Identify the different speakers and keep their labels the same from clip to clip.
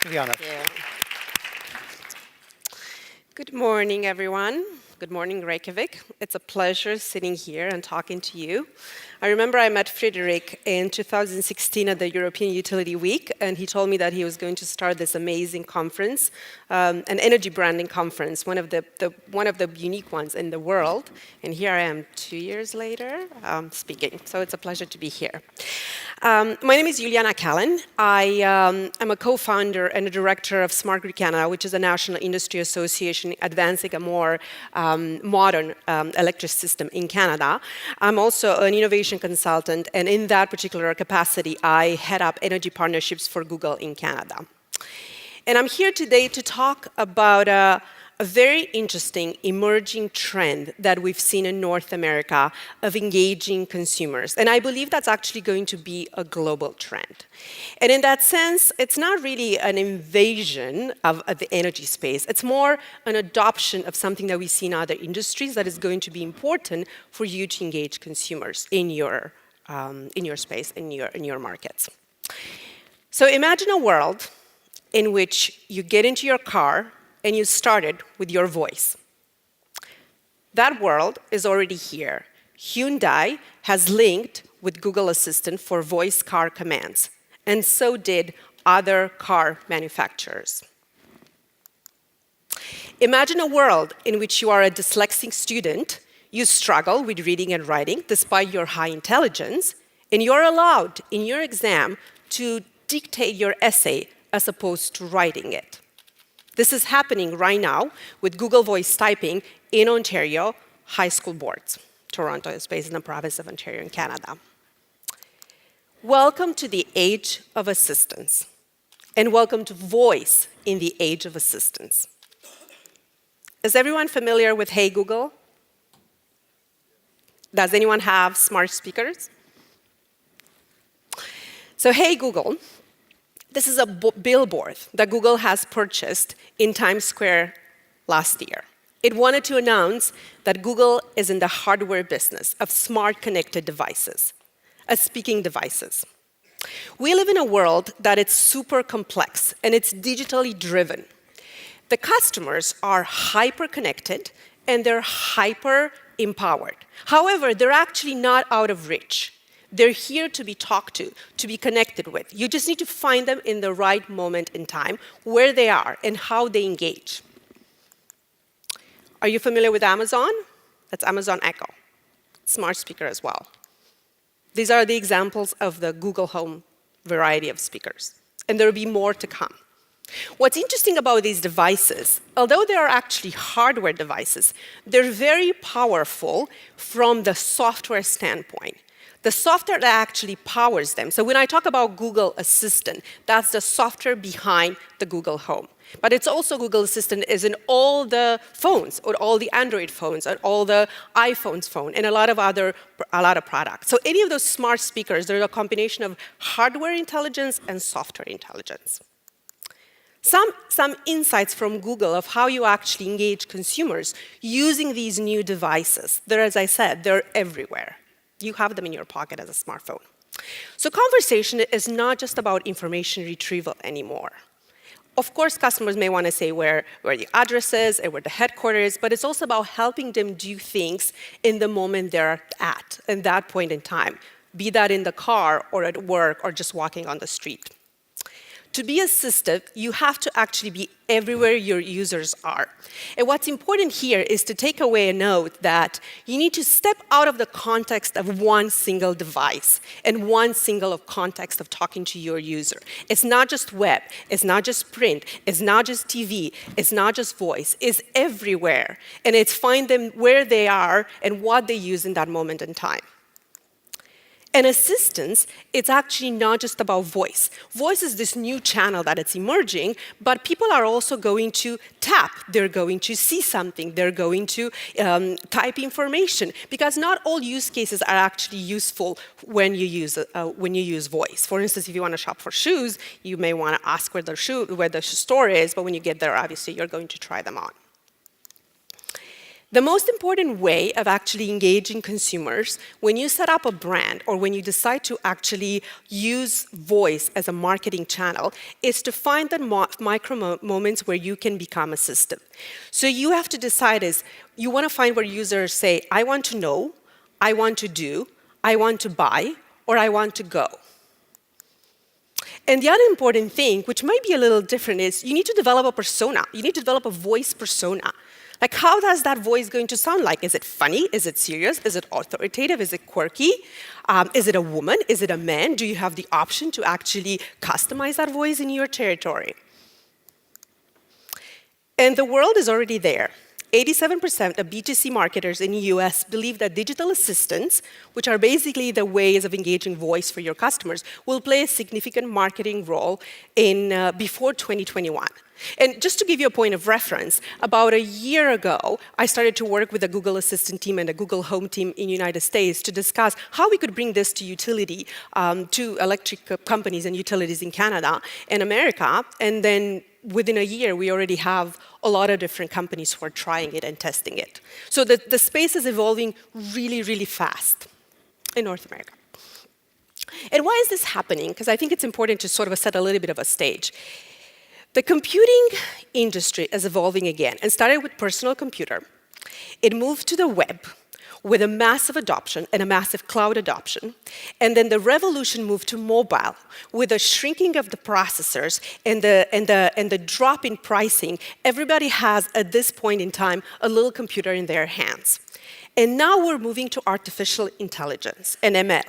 Speaker 1: Iluliana.
Speaker 2: Yeah. Good morning, everyone. Good morning, Reykjavik. It's a pleasure sitting here and talking to you. I remember I met Friedrich in 2016 at the European Utility Week, and he told me that he was going to start this amazing conference, an energy branding conference, one of the unique ones in the world. And here I am 2 years later speaking, so it's a pleasure to be here. My name is Iluliana Calin. I am a co-founder and a director of Smart Grid Canada, which is a national industry association advancing a more modern electric system in Canada. I'm also an innovation consultant, and in that particular capacity, I head up energy partnerships for Google in Canada. And I'm here today to talk about a very interesting emerging trend that we've seen in North America of engaging consumers. And I believe that's actually going to be a global trend. And in that sense, it's not really an invasion of the energy space. It's more an adoption of something that we see in other industries that is going to be important for you to engage consumers in your space, in your markets. So imagine a world in which you get into your car and you started with your voice. That world is already here. Hyundai has linked with Google Assistant for voice car commands, and so did other car manufacturers. Imagine a world in which you are a dyslexic student, you struggle with reading and writing despite your high intelligence, and you're allowed in your exam to dictate your essay as opposed to writing it. This is happening right now with Google Voice Typing in Ontario high school boards. Toronto is based in the province of Ontario in Canada. Welcome to the age of assistance, and welcome to voice in the age of assistance. Is everyone familiar with Hey Google? Does anyone have smart speakers? So Hey Google, this is a billboard that Google has purchased in Times Square last year. It wanted to announce that Google is in the hardware business of smart connected devices, as speaking devices. We live in a world that is super complex and it's digitally driven. The customers are hyper-connected and they're hyper-empowered. However, they're actually not out of reach. They're here to be talked to be connected with. You just need to find them in the right moment in time, where they are and how they engage. Are you familiar with Amazon? That's Amazon Echo, smart speaker as well. These are the examples of the Google Home variety of speakers, and there will be more to come. What's interesting about these devices, although they are actually hardware devices, they're very powerful from the software standpoint. The software that actually powers them. So when I talk about Google Assistant, that's the software behind the Google Home. But it's also Google Assistant is in all the phones, or all the Android phones, or all the iPhones phone, and a lot of products. So any of those smart speakers, they're a combination of hardware intelligence and software intelligence. Some insights from Google of how you actually engage consumers using these new devices. They're, as I said, they're everywhere. You have them in your pocket as a smartphone. So conversation is not just about information retrieval anymore. Of course, customers may want to say where the address is and where the headquarters is, but it's also about helping them do things in the moment they're at that point in time, be that in the car or at work or just walking on the street. To be assistive, you have to actually be everywhere your users are. And what's important here is to take away a note that you need to step out of the context of one single device and one single context of talking to your user. It's not just web, it's not just print, it's not just TV, it's not just voice, it's everywhere. And it's find them where they are and what they use in that moment in time. And assistance, it's actually not just about voice. Voice is this new channel that it's emerging, but people are also going to tap. They're going to see something. They're going to type information, because not all use cases are actually useful when you use voice. For instance, if you want to shop for shoes, you may want to ask where the store is, but when you get there, obviously, you're going to try them on. The most important way of actually engaging consumers when you set up a brand or when you decide to actually use voice as a marketing channel is to find the micro moments where you can become a system. So you have to decide you want to find where users say, I want to know, I want to do, I want to buy, or I want to go. And the other important thing, which might be a little different, is you need to develop a persona. You need to develop a voice persona. Like, how does that voice going to sound like? Is it funny? Is it serious? Is it authoritative? Is it quirky? Is it a woman? Is it a man? Do you have the option to actually customize that voice in your territory? And the world is already there. 87% of B2C marketers in the US believe that digital assistants, which are basically the ways of engaging voice for your customers, will play a significant marketing role before 2021. And just to give you a point of reference, about a year ago, I started to work with the Google Assistant team and the Google Home team in the United States to discuss how we could bring this to utility, to electric companies and utilities in Canada and America. And then within a year, we already have a lot of different companies who are trying it and testing it. So the space is evolving really, really fast in North America. And why is this happening? Because I think it's important to sort of set a little bit of a stage. The computing industry is evolving again and started with personal computer. It moved to the web with a massive adoption and a massive cloud adoption. And then the revolution moved to mobile with a shrinking of the processors and the drop in pricing. Everybody has, at this point in time, a little computer in their hands. And now we're moving to artificial intelligence and ML,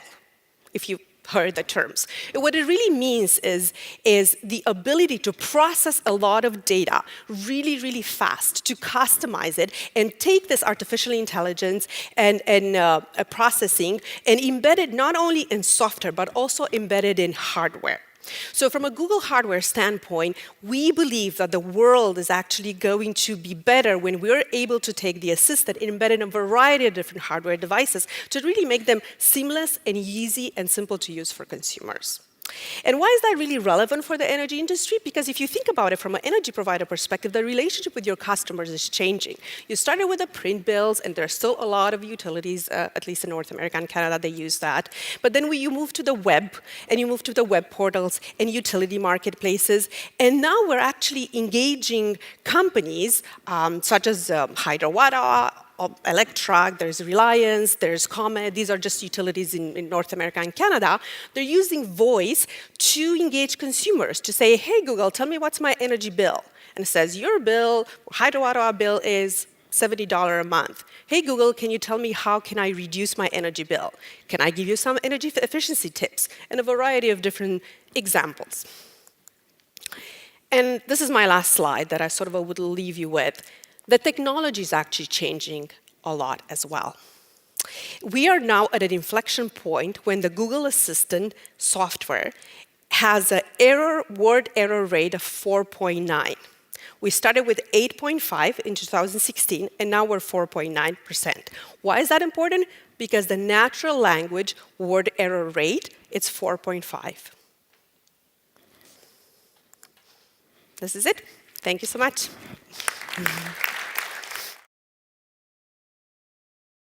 Speaker 2: if you heard the terms. And what it really means is the ability to process a lot of data really, really fast, to customize it, and take this artificial intelligence and processing and embed it not only in software, but also embedded in hardware. So from a Google hardware standpoint, we believe that the world is actually going to be better when we're able to take the assistant and embed it in a variety of different hardware devices to really make them seamless and easy and simple to use for consumers. And why is that really relevant for the energy industry? Because if you think about it from an energy provider perspective, the relationship with your customers is changing. You started with the print bills, and there are still a lot of utilities, at least in North America and Canada, they use that. But then you move to the web, and you move to the web portals and utility marketplaces. And now we're actually engaging companies such as Hydro Water, Electra, there's Reliance, there's Comet. These are just utilities in North America and Canada. They're using voice to engage consumers, to say, hey, Google, tell me what's my energy bill. And it says, your bill, Hydro Water bill is $70 a month. Hey, Google, can you tell me how can I reduce my energy bill? Can I give you some energy efficiency tips? And a variety of different examples. And this is my last slide that I sort of would leave you with. The technology is actually changing a lot as well. We are now at an inflection point when the Google Assistant software has an word error rate of 4.9. We started with 8.5 in 2016, and now we're 4.9%. Why is that important? Because the natural language word error rate is 4.5. This is it. Thank you so much.